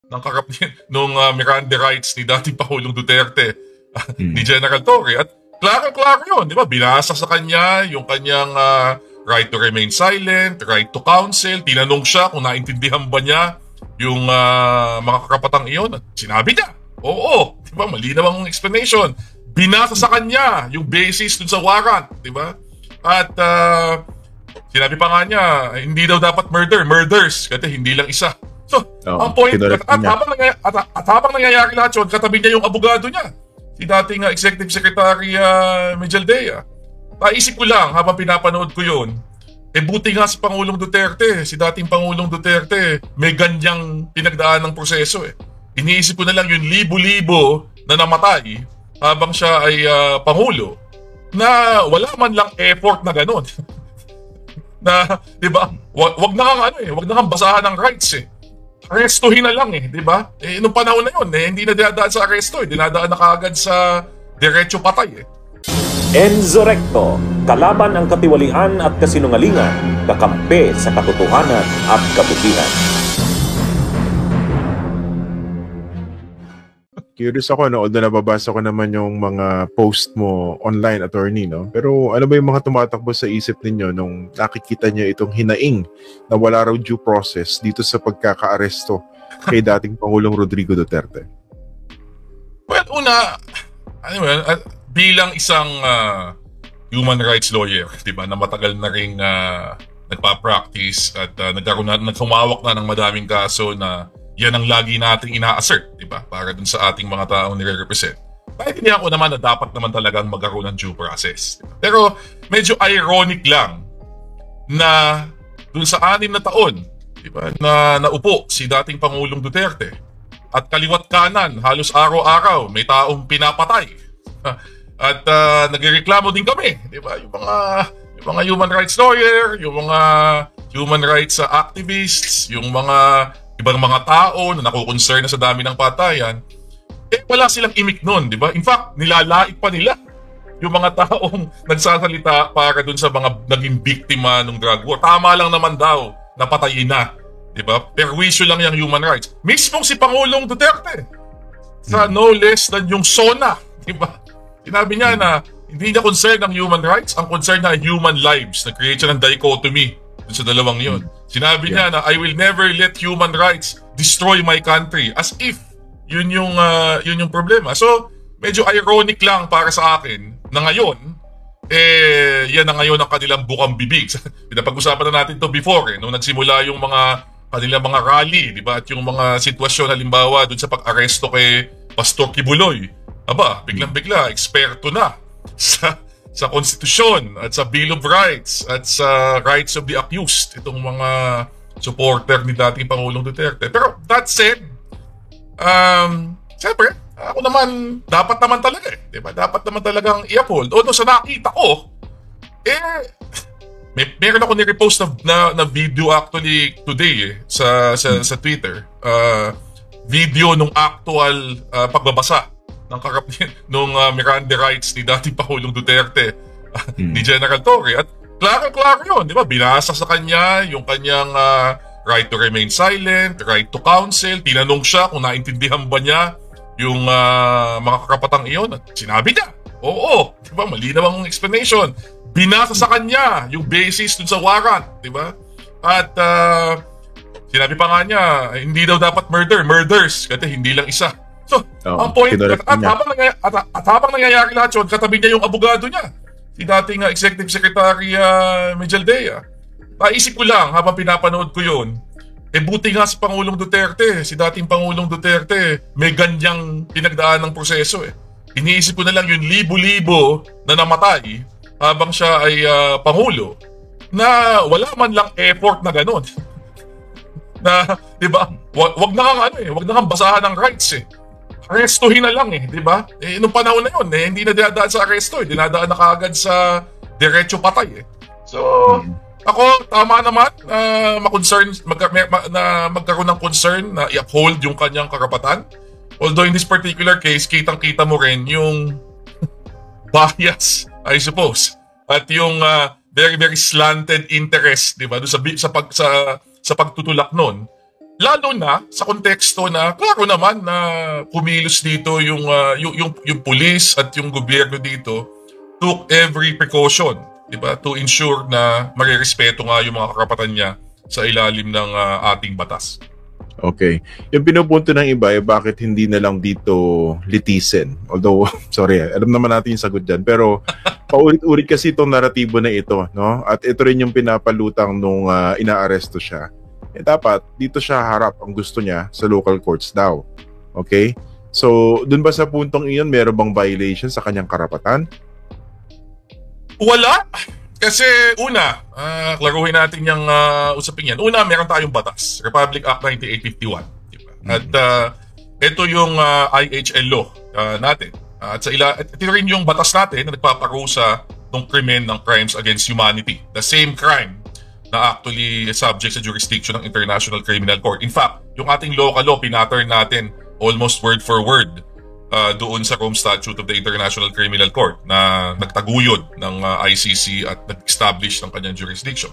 ng nung Miranda rights ni dating Pangulong Duterte, ni General Torre. At klaro-klaro yun, di ba? Binasa sa kanya yung kanyang right to remain silent, right to counsel. Tinanong siya kung naintindihan ba niya yung mga karapatang iyon. At sinabi niya, oo, di ba? Malinaw ang explanation. Binasa sa kanya yung basis dun sa warrant, di ba? At sinabi pa nga niya, hindi daw dapat murders, kasi hindi lang isa. So, ang point, at habang nangyayari lahat yun, katabi niya yung abogado niya, si dating Executive Secretary Mejaldea. Naisip ko lang, habang pinapanood ko yun, buti nga si Pangulong Duterte, si dating Pangulong Duterte, may ganyang pinagdaan ng proseso Iniisip ko na lang yung libo-libo na namatay habang siya ay Pangulo, na wala man lang effort na gano'n. Na, di ba, wag na kang basahan ng rights Arestuhin na lang di ba? Nung panahon na yun, hindi na dinadaan sa aresto dinadaan na kaagad sa diretso patay Enzo Recto, kalaban ang katiwalian at kasinungalingan, kakampi sa katotohanan at kabutihan. Curious ako, although nababasa ko naman yung mga post mo online, attorney, Pero ano ba yung mga tumatakbo sa isip ninyo nung nakikita niyo itong hinaing na wala raw due process dito sa pagkaka-aresto kay dating Pangulong Rodrigo Duterte? Well, una, bilang isang human rights lawyer, di ba, na matagal na rin nagpa-practice at naghumawak na ng madaming kaso na yan ang lagi nating ina-assert, di ba? Para dun sa ating mga taong nire-represent. Naintindihan ko naman na dapat naman talagang magkaroon ng due process. Diba? Pero medyo ironic lang na dun sa 6 na taon, di ba, na naupo si dating Pangulong Duterte at kaliwat kanan, halos araw-araw, may taong pinapatay. At nagreklamo din kami, di ba? Yung mga human rights lawyer, yung mga human rights activists, yung mga ibang mga tao na nakukonserna sa dami ng patayan, wala silang imik nun, di ba? In fact, nilalait pa nila yung mga taong nagsasalita para dun sa mga naging biktima ng drug war. Tama lang naman daw, napatayin na, di ba? Perwisyo lang yung human rights. Mismong si Pangulong Duterte, sa no less than yung SONA, di ba? Sinabi niya na hindi niya concern ang human rights, ang concern na human lives. Nag-create siya ng dichotomy dun sa dalawang yun. Sinabi niya na I will never let human rights destroy my country, as if yun yung problema. So medyo ironic lang para sa akin na ngayon yan na ngayon ang kanilang bukang bibig. Pinapag-usapan na natin to before nung nagsimula yung kanilang mga rally, di ba? At yung mga sitwasyon halimbawa dun sa pag-aresto kay Pastor Kibuloy. Aba, biglang-bigla eksperto na sa konstitusyon at sa Bill of Rights at sa rights of the accused, itong mga supporter ni dating Pangulong Duterte. Pero that said, siyempre, ako naman, dapat naman talaga diba? Dapat naman talagang i-uphold. Although sa nakita ko, meron ako ni-repost na video actually today sa Twitter. Video nung actual pagbabasa nung Miranda rights ni dating Pangulong Duterte, ni General Torre. At klaro-klaro yun, di ba? Binasa sa kanya yung kanyang right to remain silent, right to counsel. Tinanong siya kung naintindihan ba niya yung mga karapatang iyon. At sinabi niya, oo, di ba? Malinaw ang explanation. Binasa sa kanya yung basis dun sa warrant, di ba? At sinabi pa nga niya, hindi daw dapat murders, kasi hindi lang isa. So, ang point, at habang nangyayari lahat yun, katabi niya yung abogado niya, si dating Executive Secretary Mejaldea. Naisip ko lang, habang pinapanood ko yun, buti nga si Pangulong Duterte, si dating Pangulong Duterte, may ganyang pinagdaan ng proseso Iniisip ko na lang yung libo-libo na namatay habang siya ay Pangulo, na wala man lang effort na gano'n. Na, di ba, wag na kang basahan ng rights Arestuhin na lang di ba? Nung panahon na yun, hindi na dinadaan sa aresto dinadaan na kaagad sa diretso patay So, ako, tama naman na magkaroon ng concern na i-uphold yung kanyang karapatan. Although in this particular case, kitang-kita mo rin yung bias, I suppose. At yung very, very slanted interest, di ba? Doon sa pagtutulak nun. Lalo na sa konteksto na klaro naman na kumilos dito yung pulis at yung gobyerno dito took every precaution, di ba, to ensure na marerespeto nga yung mga karapatan niya sa ilalim ng ating batas. Okay. Yung pinupunto ng iba bakit hindi na lang dito litisin? Although, sorry, alam naman natin yung sagot dyan. Pero paulit-ulit kasi itong naratibo na ito, no? At ito rin yung pinapalutang nung inaaresto siya. Dapat dito siya harap ang gusto niya sa local courts daw. Okay? So, dun ba sa puntong iyon, meron bang violation sa kanyang karapatan? Wala. Kasi una, klaruhin natin yung usapin yan. Una, meron tayong batas, Republic Act 9851. Diba? At ito yung IHL law natin. At ito rin yung batas natin na nagpaparusa ng krimen ng crimes against humanity. The same crime na actually subject sa jurisdiction ng International Criminal Court. In fact, yung ating local law, pinattern natin almost word for word doon sa Rome Statute of the International Criminal Court na nagtaguyod ng ICC at nag-establish ng kanyang jurisdiction.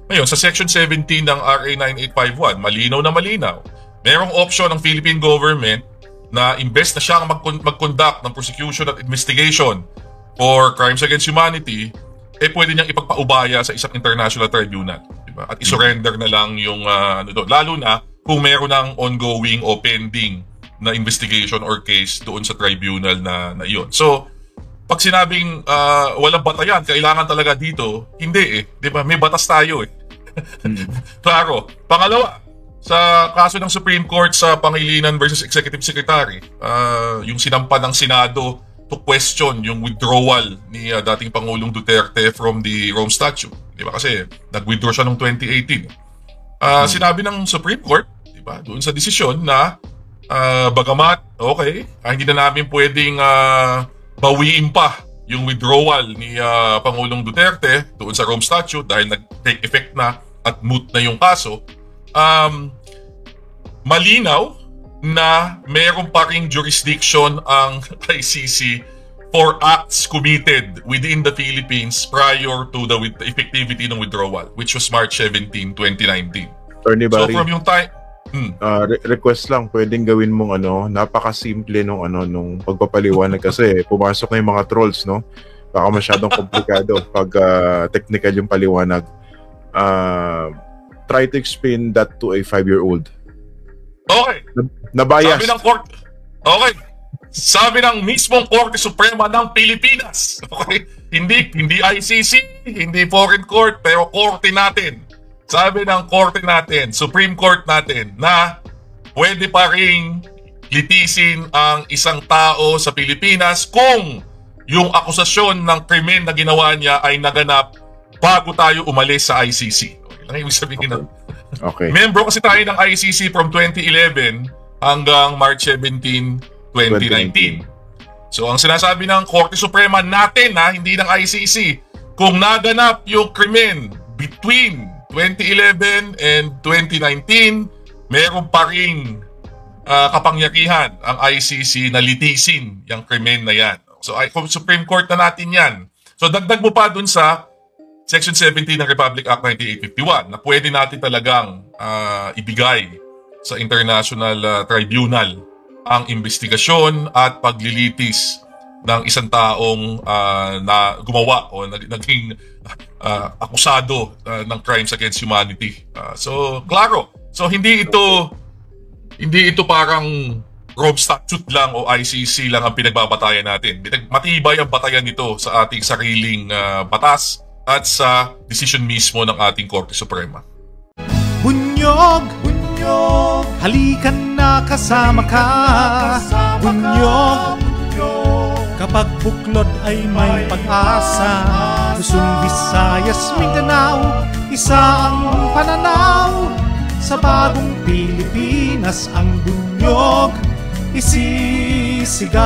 Ngayon, sa Section 17 ng RA 9851, malinaw na malinaw, merong option ng Philippine government na imbes na siyang mag-conduct ng prosecution at investigation for crimes against humanity, pwede niyang ipagpaubaya sa isang international tribunal. Diba? At isurrender na lang yung lalo na kung meron ng ongoing o pending na investigation or case doon sa tribunal na iyon. So, pag sinabing walang batayan, kailangan talaga dito, hindi di ba? May batas tayo Klaro. Pangalawa, sa kaso ng Supreme Court sa Pangilinan versus Executive Secretary, yung sinampa ng Senado to question yung withdrawal ni dating Pangulong Duterte from the Rome Statute. Di ba? Kasi nag-withdraw siya noong 2018. Sinabi ng Supreme Court, di ba, doon sa desisyon na bagamat, okay, hindi na namin pwedeng bawiin pa yung withdrawal ni Pangulong Duterte doon sa Rome Statute dahil nag-take effect na at moot na yung kaso, malinaw na meron pa ring jurisdiction ang ICC for acts committed within the Philippines prior to the effectivity ng withdrawal, which was March 17, 2019. Attorney Barry, so from yung time... request lang, pwedeng gawin mong napakasimple nung pagpapaliwanag kasi pumasok na yung mga trolls, no? Baka masyadong komplikado pag technical yung paliwanag. Try to explain that to a 5-year-old. Okay. Nabayas. Sabi ng court. Okay. Sabi ng mismong Korte Suprema ng Pilipinas. Okay? Hindi ICC, hindi foreign court, pero korte natin. Sabi ng korte natin, Supreme Court natin, na pwede pa ring litisin ang isang tao sa Pilipinas kung yung akusasyon ng krimen na ginawa niya ay naganap bago tayo umalis sa ICC. Okay lang ibig sabihin na. Okay. Membro kasi tayo ng ICC from 2011 hanggang March 17, 2019. So ang sinasabi ng Korte Suprema natin, hindi ng ICC, kung naganap yung krimen between 2011 and 2019, meron pa ring kapangyarihan ang ICC na litisin yung krimen na yan. So Supreme Court na natin yan. So dagdag mo pa dun sa Section 17 ng Republic Act 9851 na pwede natin talagang ibigay sa International Tribunal ang investigasyon at paglilitis ng isang taong na gumawa o naging akusado ng crimes against humanity. So, klaro. So, hindi ito parang Rome Statute lang o ICC lang ang pinagbabatayan natin. Matibay ang batayan nito sa ating sariling batas at sa decision mismo ng ating Korte Suprema. Bunyog, bunyog, halikan na kasama ka. Bunyog, kapag buklod ay may pag-asa. Luzon, Visayas, Mindanao, isa ang pananaw. Sa bagong Pilipinas ang bunyog isisigaw.